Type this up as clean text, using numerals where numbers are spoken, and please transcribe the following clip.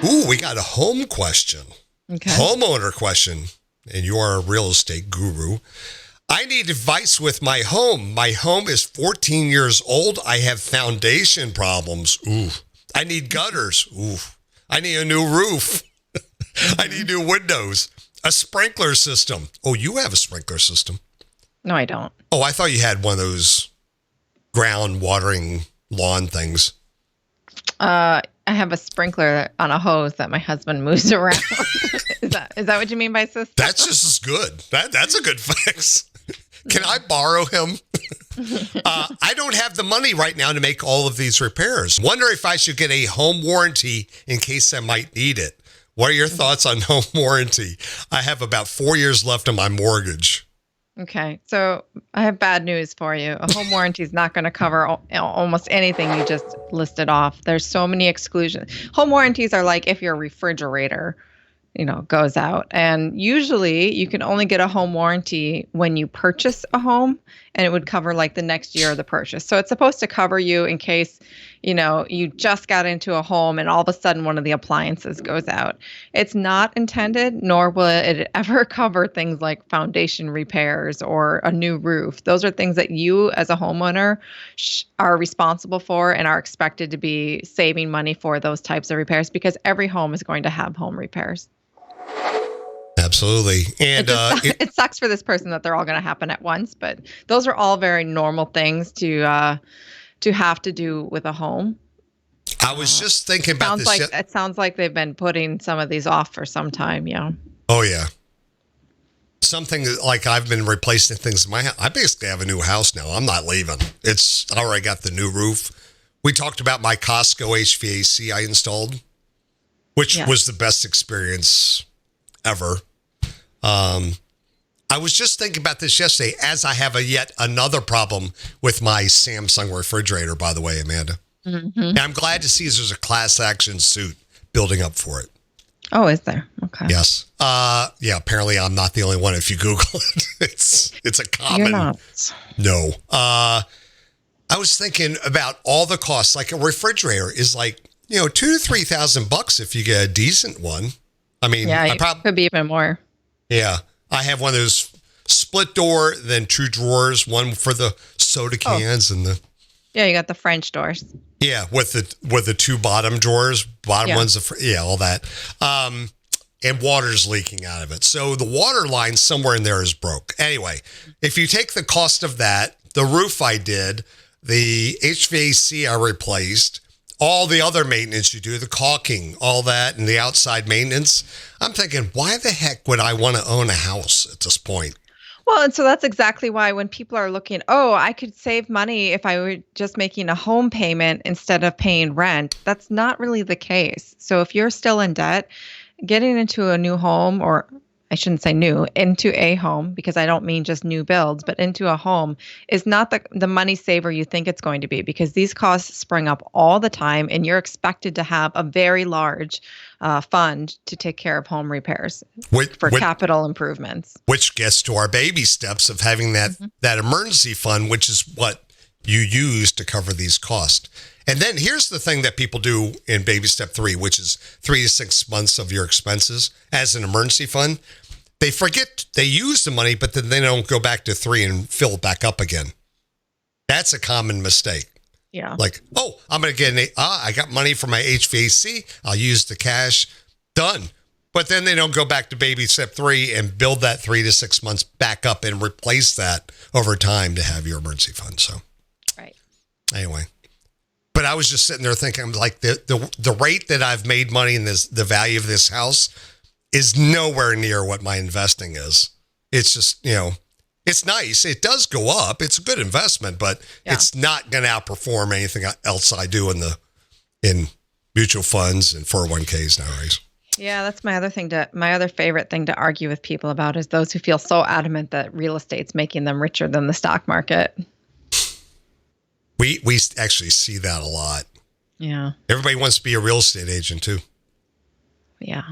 Ooh, we got a home question. Okay. Homeowner question. And you are a real estate guru. I need advice with my home. My home is 14 years old. I have foundation problems. Ooh. I need gutters. Ooh. I need a new roof. I need new windows. A sprinkler system. Oh, you have a sprinkler system. No, I don't. Oh, I thought you had one of those ground watering lawn things. I have a sprinkler on a hose that my husband moves around. Is that what you mean by system? That's just as good. That's a good fix. Can I borrow him? I don't have the money right now to make all of these repairs. Wonder if I should get a home warranty in case I might need it. What are your thoughts on home warranty? I have about 4 years left on my mortgage. Okay, so I have bad news for you. A home warranty is not going to cover almost anything you just listed off. There's so many exclusions. Home warranties are like if your refrigerator, goes out. And usually you can only get a home warranty when you purchase a home, and it would cover like the next year of the purchase. So it's supposed to cover you in case, you just got into a home and all of a sudden one of the appliances goes out. It's not intended, nor will it ever cover things like foundation repairs or a new roof. Those are things that you as a homeowner are responsible for and are expected to be saving money for those types of repairs, because every home is going to have home repairs. Absolutely. And it sucks for this person that they're all going to happen at once, but those are all very normal things to have to do with a home. I was just thinking about this. It sounds like they've been putting some of these off for some time. Yeah. Oh, yeah. Something like I've been replacing things in my house. I basically have a new house now. I'm not leaving. I already got the new roof. We talked about my Costco HVAC I installed, which was the best experience ever. I was just thinking about this yesterday, as I have yet another problem with my Samsung refrigerator, by the way, Amanda. Mm-hmm. And I'm glad to see there's a class action suit building up for it. Oh, is there? Okay. Yes. Yeah, apparently I'm not the only one. If you Google it, it's a common. You're not. No. I was thinking about all the costs. Like a refrigerator is like, $2,000 to $3,000 if you get a decent one. I mean, could be even more. Yeah. I have one of those split door, then 2 drawers, one for the soda cans and the. Yeah, you got the French doors. Yeah, with the 2 bottom drawers, one's all that. And water's leaking out of it. So the water line somewhere in there is broke. Anyway, if you take the cost of that, the roof I did, the HVAC I replaced, all the other maintenance you do, the caulking, all that, and the outside maintenance, I'm thinking, why the heck would I want to own a house at this point? Well, and so that's exactly why when people are looking, I could save money if I were just making a home payment instead of paying rent. That's not really the case. So if you're still in debt, getting into a new home, or I shouldn't say new, into a home, because I don't mean just new builds, but into a home is not the money saver you think it's going to be, because these costs spring up all the time and you're expected to have a very large fund to take care of home repairs for capital improvements. Which gets to our baby steps of having that emergency fund, which is what you use to cover these costs. And then here's the thing that people do in baby step 3, which is 3 to 6 months of your expenses as an emergency fund. They forget they use the money, but then they don't go back to 3 and fill it back up again. That's a common mistake. Yeah. Like, I'm going to get I got money for my HVAC. I'll use the cash. Done. But then they don't go back to baby step 3 and build that 3 to 6 months back up and replace that over time to have your emergency fund. So, right. Anyway. But I was just sitting there thinking, I'm like, the rate that I've made money in the value of this house is nowhere near what my investing is. It's just, it's nice. It does go up. It's a good investment, but it's not going to outperform anything else I do in mutual funds and 401ks nowadays. Yeah, that's my other favorite thing to argue with people about is those who feel so adamant that real estate's making them richer than the stock market. We actually see that a lot. Yeah. Everybody wants to be a real estate agent too. Yeah.